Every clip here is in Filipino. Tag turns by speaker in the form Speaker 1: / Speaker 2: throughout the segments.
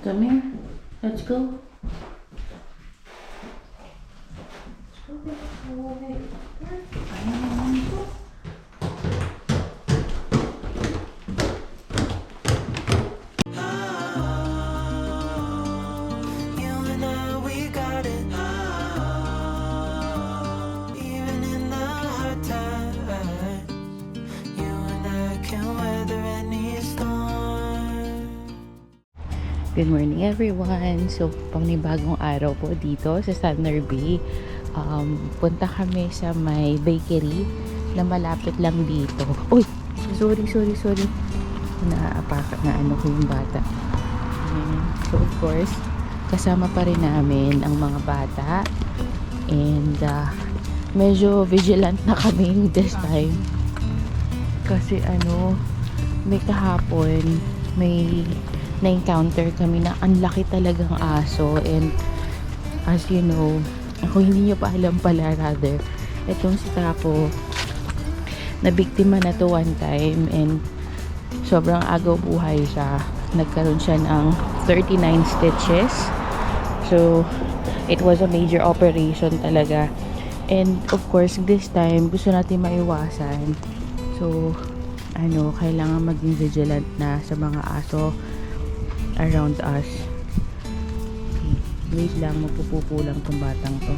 Speaker 1: Come here. Let's go. Good morning everyone. So, panibagong araw po dito sa Sunner Bay. Punta kami sa may bakery na malapit lang dito. Uy! Sorry. Naapakat na ano ko yung bata. So, of course, kasama pa rin namin ang mga bata. And, medyo vigilant na kami this time. Kasi may kahapon, may na-encounter kami na ang laki talagang aso, and as you know, ako hindi nyo pa alam pala, rather itong si Tapo na biktima na to one time, and sobrang agaw buhay siya. Nagkaroon siya ng 39 stitches, so it was a major operation talaga, and of course this time gusto natin maiwasan, so kailangan maging vigilant na sa mga aso around us. Okay. Wait lang, magpupupo lang tong batang to.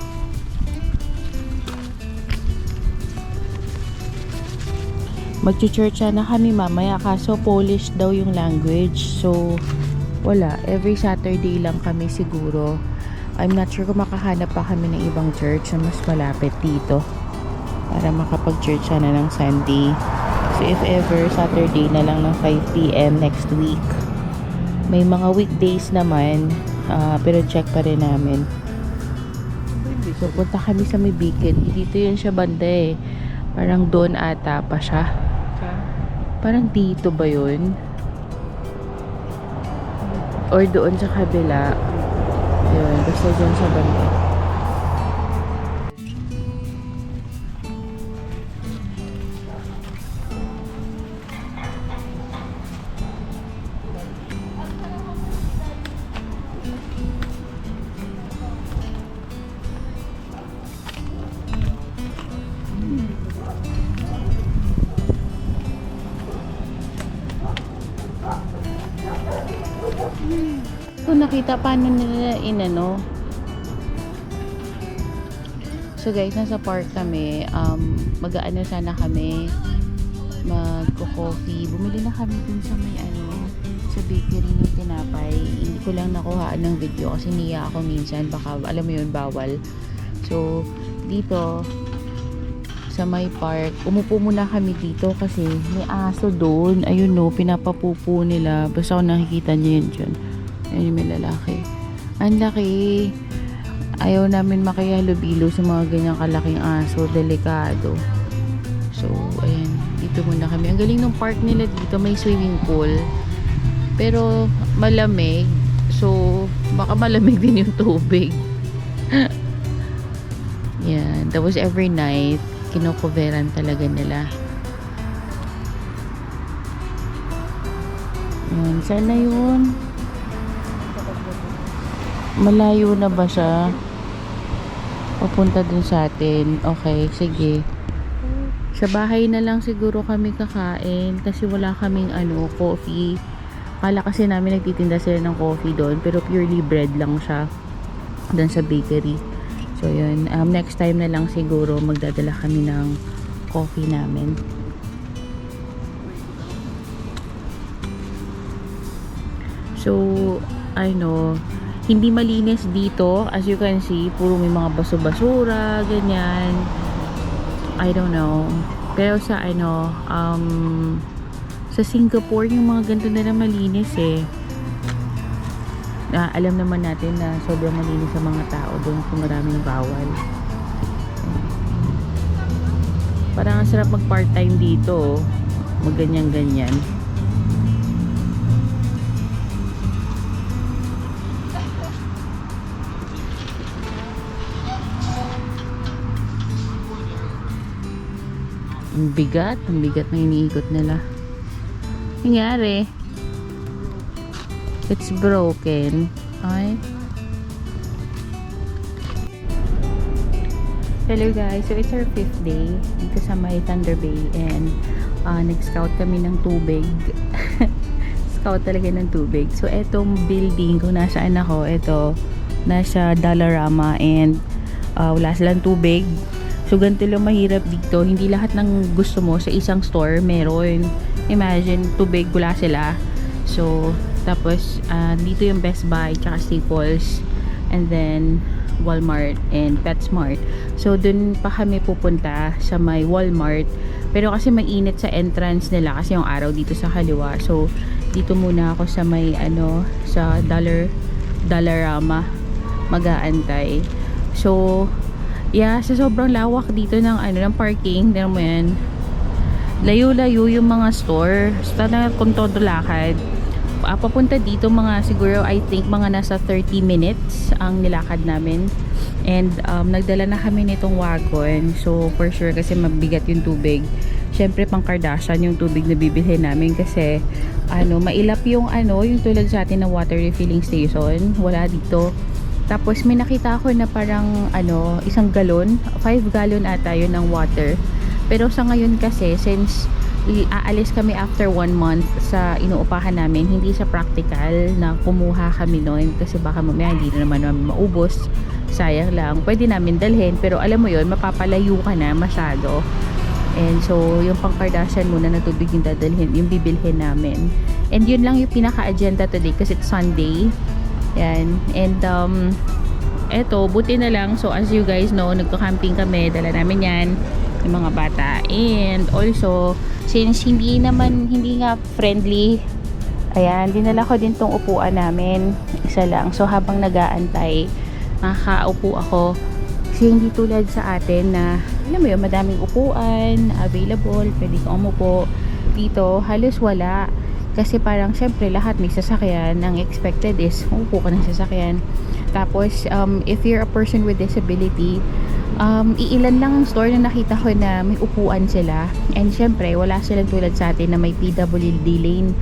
Speaker 1: Mag-church na kami mamaya, kaso Polish daw yung language, so wala, every Saturday lang kami siguro. I'm not sure kung makahanap pa kami ng ibang church na mas malapit dito para makapag-church na ng Sunday. So if ever, Saturday na lang ng 5 PM next week. May mga weekdays naman, pero check pa rin namin. So, punta kami sa may beacon. Dito yun siya banda eh. Parang doon ata pa siya. Parang dito ba yun? Or doon sa kabila. Yun, basta dyan sa banda. Kung nakita paano nila so guys, nasa park kami, mag-aano sana kami, magko-coffee. Bumili na kami dun sa may sa bakery ng tinapay. Hindi ko lang nakuhaan ng video kasi niya ako minsan, baka alam mo yun, bawal. So dito sa may park, umupo muna kami dito kasi may aso doon. Ayun pinapapupo nila. Basta kung nakikita niyo yun dyan. Ayun, may lalaki. Ang laki. Ayaw namin makihalubilo sa mga ganyang kalaking aso. Delikado. So, ayan. Dito muna kami. Ang galing ng park nila dito. May swimming pool. Pero, malamig. So, baka malamig din yung tubig. Yan. Tapos, every night, kinocoveran talaga nila. Yan. Sana yun. Malayo na ba siya? Papunta dun sa atin. Okay, sige. Sa bahay na lang siguro kami kakain kasi wala kaming coffee. Kala kasi namin nagtitinda sila ng coffee doon, pero purely bread lang siya doon sa bakery. So yun, next time na lang siguro magdadala kami ng coffee namin. So, hindi malinis dito. As you can see, puro may mga baso-basura, ganyan. I don't know. Pero sa sa Singapore, yung mga ganito nila malinis eh. Alam naman natin na sobrang malinis sa mga tao doon kung maraming bawal. Parang ang sarap mag part-time dito. Mag-ganyan-ganyan. Ang bigat na iniikot nila. Nangyari. It's broken. Ay. Hello guys, so it's our 5th day dito sa may Thunder Bay and nag-scout kami ng tubig. Scout talaga ng tubig. So etong building kung nasaan ako, ito nasa Dollarama and wala silang tubig. So ganito lang mahirap dito, hindi lahat ng gusto mo sa isang store meron. Imagine tubig wala sila. So tapos dito yung Best Buy tsaka Staples and then Walmart and PetSmart. So dun pa kami pupunta sa may Walmart, pero kasi mainit sa entrance nila kasi yung araw dito sa kaliwa. So dito muna ako sa may sa Dollarama mag-aantay. So yeah, sa sobrang lawak dito ng ng parking, tingnan mo yan, layo-layo yung mga store. So talaga kung todo lakad papunta dito, mga siguro I think mga nasa 30 minutes ang nilakad namin. And nagdala na kami nitong wagon. So for sure kasi mabigat yung tubig. Syempre pang Kardashian yung tubig na bibilhin namin kasi mailap yung yung tulad sa atin na water refilling station. Wala dito. Tapos may nakita ako na parang isang galon, 5 gallon ata yun ng water. Pero sa ngayon kasi since aalis kami after 1 month sa inuupahan namin, hindi sa practical na kumuha kami noon kasi baka mamaya hindi na naman maubos, sayang lang. Pwede namin dalhin pero alam mo yon, mapapalayo ka na masyado. And so yung pang Kardashian muna na tubig yung dadalhin, yung bibilhin namin. And yun lang yung pinaka-agenda today kasi it's Sunday. Yan. And eto, buti na lang, so as you guys know, nagko-camping kami, dala namin yan yung mga bata. And also since hindi nga friendly, ayan, dinala ko din tong upuan namin, isa lang. So habang nag-aantay, nakakaupo ako kasi hindi tulad sa atin na alam mo yun, madaming upuan available, pwede kang umupo. Dito halos wala kasi parang syempre lahat may sasakyan. Ang expected is umupo ka ng sasakyan. Tapos if you're a person with disability, iilan lang ang store na nakita ko na may upuan sila. And syempre wala silang tulad sa atin na may PWD lane.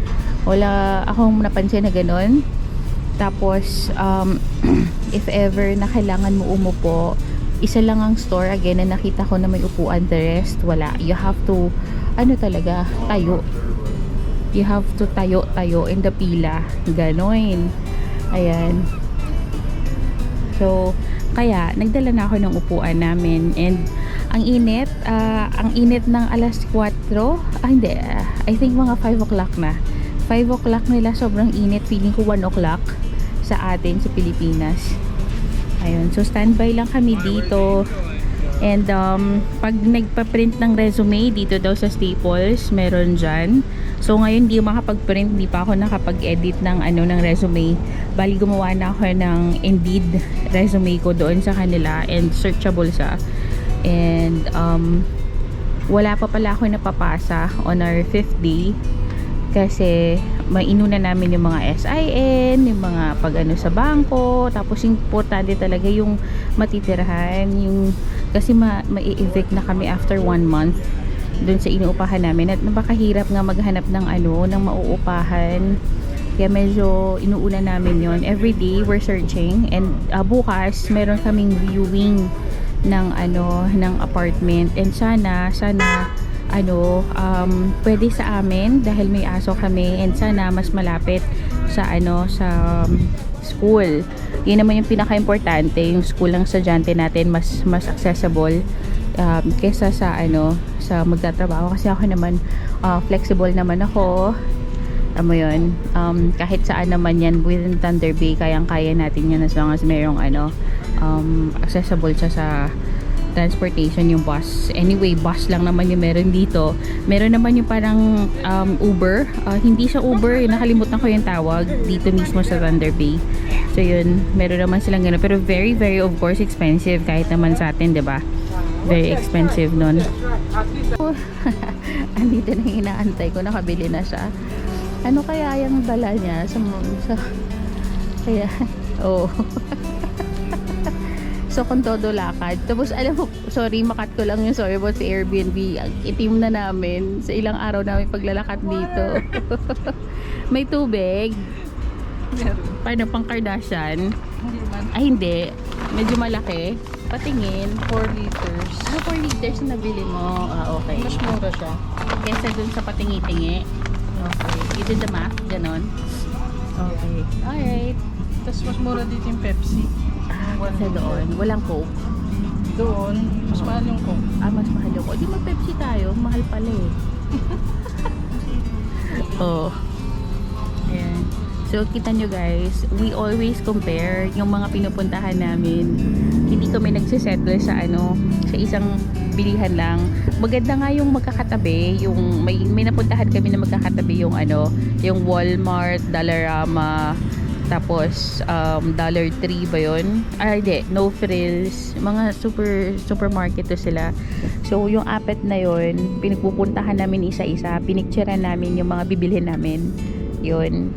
Speaker 1: Wala akong napansin na ganun. Tapos if ever na kailangan mo umupo, isa lang ang store again na nakita ko na may upuan. The rest wala. You have to talaga tayo. You have to tayo in the pila. Ganon. Ayan. So kaya nagdala na ako ng upuan namin. And ang init ng alas 4, hindi, I think mga 5 o'clock na. 5 o'clock nila, sobrang init. Feeling ko 1 o'clock sa atin sa Pilipinas. Ayun, so standby lang kami dito. And pag nagpa-print ng resume dito daw sa Staples, meron dyan. So ngayon hindi makapag-print, hindi pa ako nakapag-edit ng ng resume. Bali gumawa na ako ng Indeed resume ko doon sa kanila and searchable siya. And wala pa pala ako napapasa on our 5th day kasi mainuna namin yung mga SIN, yung mga sa bangko. Tapos importante talaga yung matitirahan, yung kasi ma-evict na kami after 1 month dun sa inuupahan namin at napakahirap nga maghanap ng ng mauupahan. Kaya medyo inuuna namin yon. Every day we're searching. And bukas meron kaming viewing ng ng apartment. And sana pwede sa amin dahil may aso kami, and sana mas malapit sa sa school. Yun naman yung pinaka-importante, yung school ng estudyante natin mas accessible kesa sa sa magtatrabaho. Kasi ako naman flexible naman ako. Alam mo yun, kahit saan naman yan within Thunder Bay, kayang-kaya natin yan as long as mayroong accessible siya sa transportation, yung bus. Anyway, bus lang naman yung meron dito. Meron naman yung parang Uber. Hindi siya Uber, nakalimutan ko yung tawag dito mismo sa Thunder Bay. So yun, meron naman silang gano'n. Pero very, very of course expensive kahit naman sa atin, 'di ba? Very expensive nun. Andito na yung inaantay ko, nakabili na siya. Ano kaya yung dala niya sa kaya so kung todo lakad. Tapos alam mo, sorry, makat ko lang yung story about sa Airbnb. Ang itim na namin sa ilang araw namin paglalakad dito. May tubig.
Speaker 2: Meron.
Speaker 1: Paano pang Kardashian?
Speaker 2: Hindi man.
Speaker 1: Ay, hindi. Medyo malaki. Patingin.
Speaker 2: 4 liters.
Speaker 1: 4 liters na nabili mo. Okay.
Speaker 2: Mas mura siya.
Speaker 1: Kesa dun sa patingi-tingi. Okay. You did the math? Ganon? Okay. Alright.
Speaker 2: Tapos mas mura dito yung Pepsi.
Speaker 1: Kasi doon, walang Coke.
Speaker 2: Doon, mas mahal yung Coke.
Speaker 1: Mas mahal yung Coke. Di mag-Pepsi tayo. Mahal pala eh. Oh. Ayan. So, kita nyo guys, we always compare yung mga pinupuntahan namin. Hindi kami nagsisettle sa sa isang bilihan lang. Maganda nga yung magkakatabi, yung may napuntahan kami na magkakatabi yung yung Walmart, Dollarama, tapos Dollar Tree ba yun? Hindi, No Frills, mga supermarket to sila. So yung apat na yun, pinagpupuntahan namin isa-isa, pinicturean namin yung mga bibilhin namin. Yun,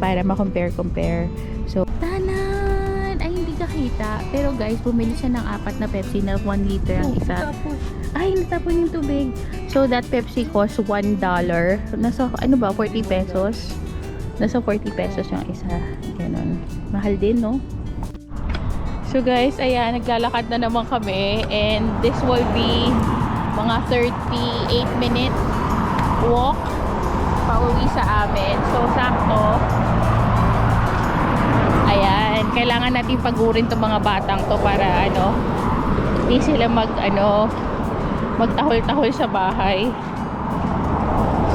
Speaker 1: para ma-compare. So, tanan! Ay, hindi ka kita. Pero guys, bumili siya ng 4 na Pepsi na 1 liter ang isa.
Speaker 2: Tapos,
Speaker 1: Ay, natapon yung tubig. So, that Pepsi cost $1. Nasa, 40 pesos? Nasa 40 pesos yung isa. Ganon. Mahal din, no? So, guys, ayan, naglalakad na naman kami. And this will be mga 38-minute walk pauwi sa amin. So, sakto. Ayan, kailangan natin pagurin itong mga batang to para hindi sila magtahol-tahol sa bahay.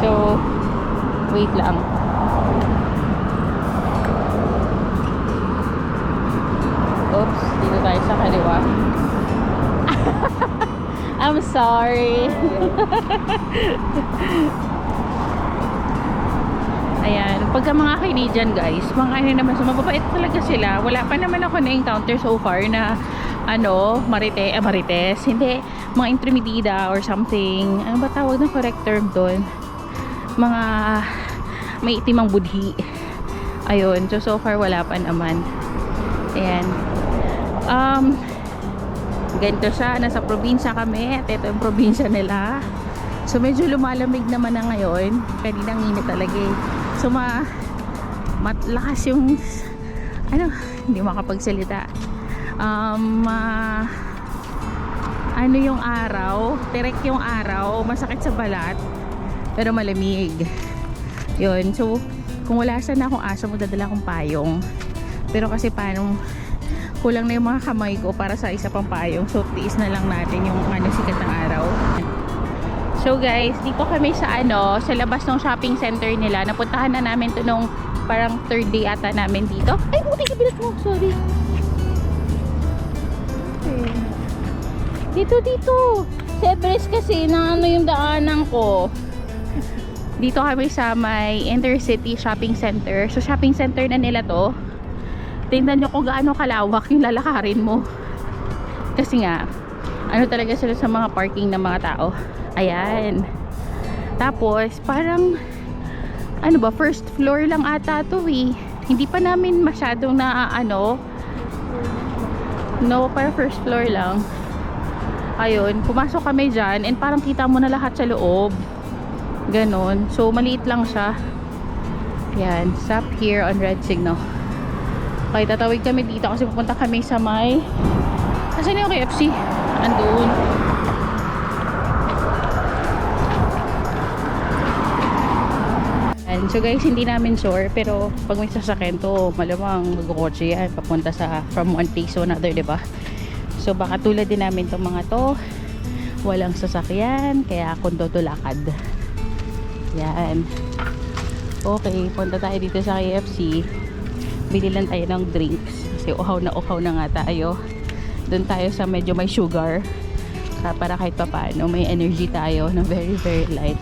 Speaker 1: So, wait lang. Oops, dito tayo sa kaliwa. I'm sorry. Ayan, pagka mga Canadian guys, mga naman, so mababait talaga sila. Wala pa naman ako na-encounter so far na marites, hindi, mga intermedida or something. Ano ba tawag ng correct term doon? Mga may itimang budhi. Ayun, so far wala pa naman. Ayan. Ganito siya, nasa probinsya kami at ito yung probinsya nila. So medyo lumalamig naman na ngayon. Kaninang init talaga eh. So matlakas yung hindi makapagsalita. Yung araw, direct yung araw, masakit sa balat, pero malamig. Yun, so kung wala sana akong aso, magdadala akong payong. Pero kasi paano, kulang na yung mga kamay ko para sa isa pang payong. So tiis na lang natin yung sikat ng araw. So guys, dito kami sa sa labas ng shopping center nila. Napuntahan na namin to nung parang 3rd day ata namin dito. Ay, buti kabilat mo. Sorry. Okay. Dito. Sa Everest kasi na yung daanan ko. Dito kami sa may Intercity Shopping Center. So shopping center na nila to. Tingnan nyo kung gaano kalawak yung lalakarin mo. Kasi nga, talaga sila sa mga parking ng mga tao. Ayan. Tapos, parang, first floor lang ata to eh. Hindi pa namin masyadong para first floor lang. Ayun, pumasok kami dyan and parang kita mo na lahat sa loob. Ganon. So, maliit lang siya. Ayan, stop here on red signal. Okay, tatawid kami dito kasi pupunta kami sa may... Asan yung KFC? Andun. So guys, hindi namin sure, pero pag may sasakyan to, malamang magkukotse yan papunta from one place to another, diba? So baka tulad din namin tong mga to, walang sasakyan, kaya kundo to lakad. Yan. Okay, punta tayo dito sa KFC. Bili lang tayo ng drinks kasi uhaw na nga tayo. Doon tayo sa medyo may sugar para kahit papaano may energy tayo na very very light.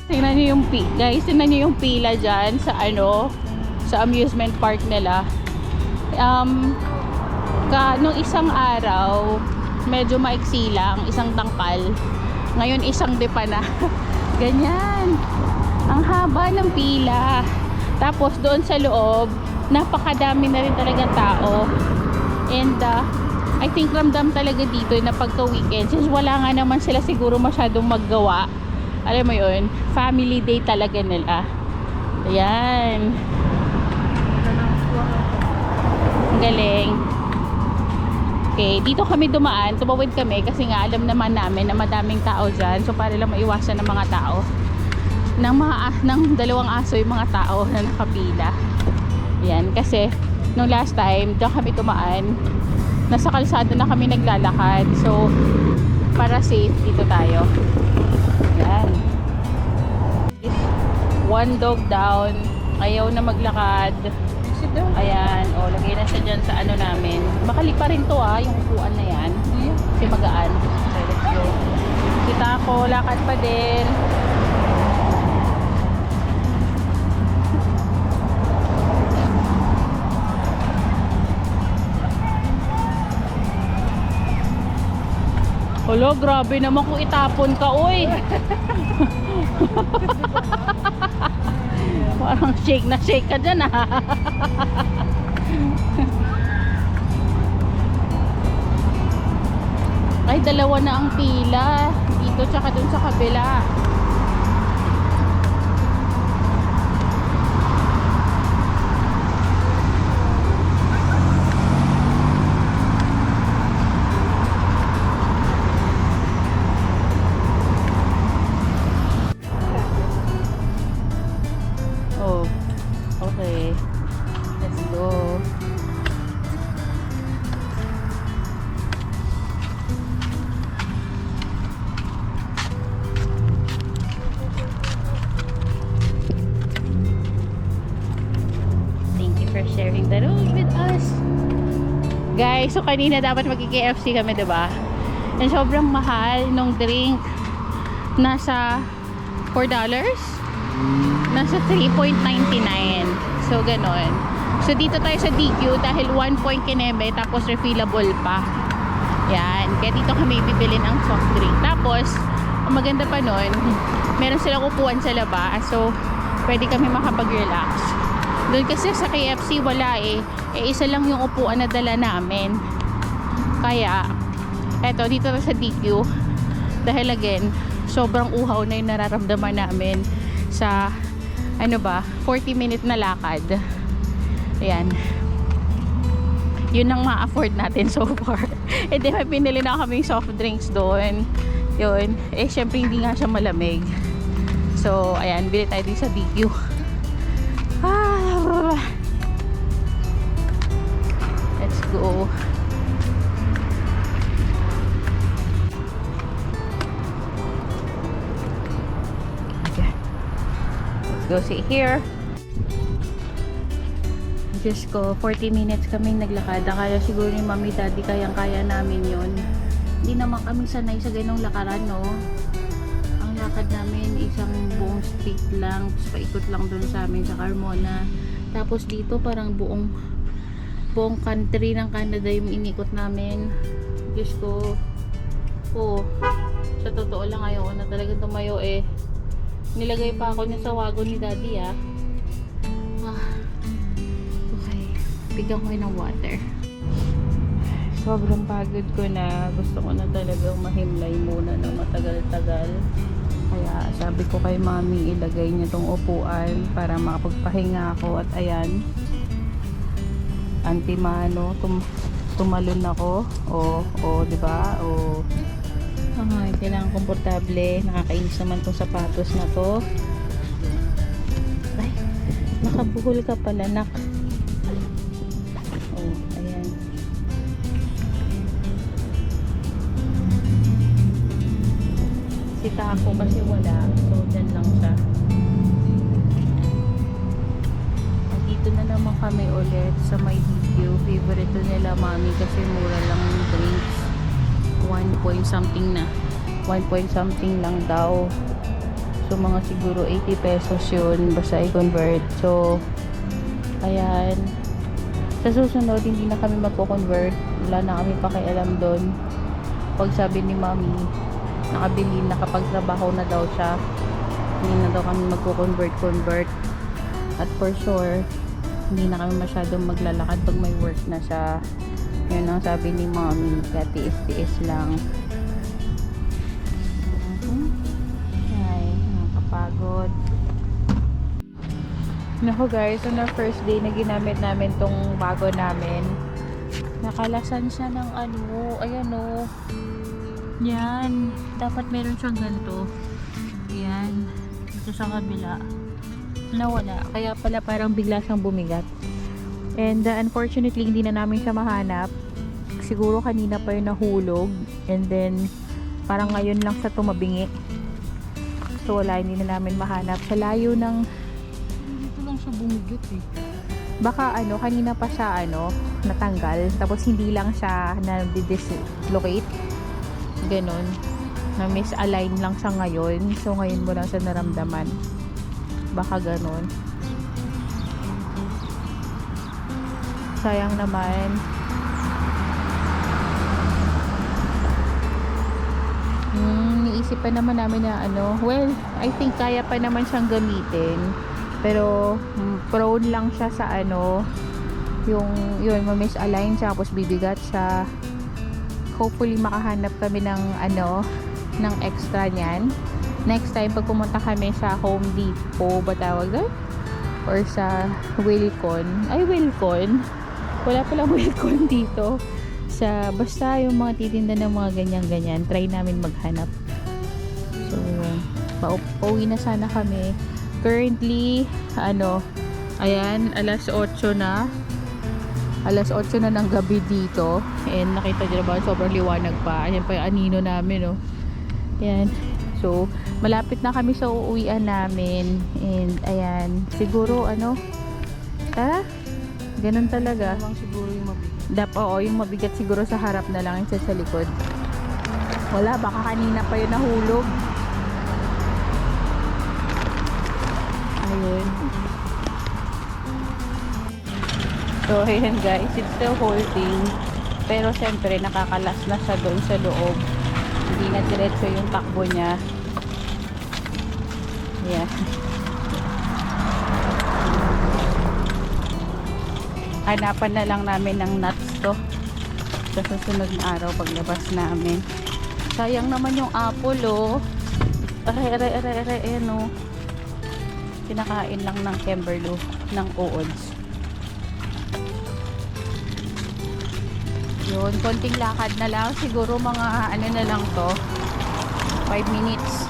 Speaker 1: Tingnan nyo yung guys, tingnan nyo yung pila dyan sa sa amusement park nila. Nung isang araw medyo maiksi lang, isang tangkal. Ngayon isang depa na. Ganyan, ang haba ng pila. Tapos doon sa loob napakadami na rin talagang tao. And I think ramdam talaga dito na pagka weekend, since wala nga naman sila siguro masyadong maggawa, alam mo yun, family day talaga nila. Ayan. galing. Okay, dito kami dumaan, tumawid kami kasi nga alam naman namin na madaming tao dyan. So para lang maiwasan ng mga tao. Ng dalawang aso yung mga tao na nakapila. Yan, kasi nung last time, dyan kami tumaan. Nasa kalsada na kami naglalakad. So, para safe, dito tayo. Yan. One dog down. Ayaw na maglakad.
Speaker 2: Sit down.
Speaker 1: Ayan, o, lagay na siya dyan sa ano namin. Makalipa rin to yung upuan na yan. Kasi magaan. Okay, let's go. Si Taco, lakad pa din. Olo, grabe naman kung itapon ka, uy. Parang shake na shake ka dyan, Ay, dalawa na ang pila. Dito tsaka dun sa kabila. Oh, okay. Let's go. Thank you for sharing the road with us. Guys, so kanina dapat mag-KFC kami, diba? And sobrang mahal nung drink. Nasa $4. Nasa 3.99. So, ganon. So, dito tayo sa DQ dahil 1 point kineme tapos refillable pa. Yan. Kaya dito kami bibili ng soft drink. Tapos, ang maganda pa nun, meron silang upuan sa labas. So, pwede kami makapag-relax. Doon kasi sa KFC wala isa lang yung upuan na dala namin. Kaya, eto, dito na sa DQ. Dahil again, sobrang uhaw na yung nararamdaman namin sa 40-minute na lakad. Ayan. Yun ang ma-afford natin so far. And then may pinili na kaming soft drinks doon. Yun. Syempre hindi nga siya malamig. So, ayan. Bili tayo din sa DQ. Let's go. Go sit here. Diyos ko, 40 minutes kaming naglakad. Akala siguro ni Mami Daddy kayang-kaya namin yun. Hindi naman kami sanay sa ganong lakaran, no? Ang lakad namin, isang buong street lang. Tapos paikot lang dun sa amin sa Carmona. Tapos dito, parang buong country ng Canada yung inikot namin. Diyos ko. Sa totoo lang ayoko na talagang tumayo Nilagay pa ako niya sa wagon ni Daddy, Okay. Bigyan ko ng water. Sobrang pagod ko na. Gusto ko na talagang mahimlay muna ng matagal-tagal. Kaya sabi ko kay Mami, ilagay niya tong upuan para makapagpahinga ako. At ayan, antimano, tumalon ako. Diba? Kailangan komportable. Nakakainis naman tong sapatos na to. Ay, nakabuhol ka pala, nak. Ayan. Si Taco kasi wala. So, dyan lang siya. Dito na naman kami ulit sa may DQ. Favorite nila Mami kasi mura lang yung drinks. 1 point something lang daw. So mga siguro 80 pesos yun basta i-convert. So ayan, sa susunod hindi na kami magko-convert. Wala na kami pakialam doon. Pag sabi ni Mami nakabili, nakapagtrabaho na daw siya, hindi na daw kami magko-convert. At for sure hindi na kami masyadong maglalakad pag may work na siya. Yun ang sabi ni Mami, kaya tiis-tiis lang. Ay, nakakapagod. Naku guys, on our first day na ginamit namin tong bago namin, Nakalasan siya ng ano, ayan o. Yan. Dapat meron siyang ganito. Yan. Ito sa kabila. Nawala. Kaya pala parang bigla siyang bumigat. And unfortunately, hindi na namin siya mahanap. Siguro kanina pa yung nahulog. And then, parang ngayon lang siya tumabingi. So wala, hindi na namin mahanap. Sa layo ng...
Speaker 2: Dito lang siya bumigit eh.
Speaker 1: Baka ano, kanina pa siya ano, natanggal. Tapos hindi lang siya na-dislocate. Ganon. Na-misalign lang siya ngayon. So ngayon mo lang siya naramdaman. Baka ganon. Sayang naman. Niisip pa naman namin na ano, well, I think kaya pa naman siyang gamitin. Pero prone lang siya sa ano, yung yun, ma-misalign siya tapos bibigat siya. Hopefully makahanap kami ng ano, ng extra niyan. Next time pag pumunta kami sa Home Depot, ba tawag doon? Or sa Wilcon. Ay, Wilcon. Wala palang Wilcon dito. Sa basta yung mga titinda ng mga ganyan-ganyan, try namin maghanap. So, pauwi na sana kami. Currently, ano, ayan, alas 8 na. Alas 8 na ng gabi dito. And nakita nyo ba, sobrang liwanag pa. Ayan pa yung anino namin, oh. Ayan. So, malapit na kami sa uuwian namin. And, ayan, siguro, ano, tara, ganun talaga.
Speaker 2: Ito lang siguro yung mabigat.
Speaker 1: Oo, yung mabigat siguro sa harap na lang yung sa likod. Wala, baka kanina pa yun nahulog. Ayun. So, ayan guys, it's still holding. Pero syempre, nakakalas na siya doon sa loob. Hindi na diretso yung takbo niya. Ayan. Hanapan na lang namin ng nuts to sa susunod na araw paglabas namin. Sayang naman yung apple, oh. Aray, ayan, oh. Kinakain lang ng Kimberly ng oods. Yun, konting lakad na lang. Siguro mga ano na lang to, 5 minutes.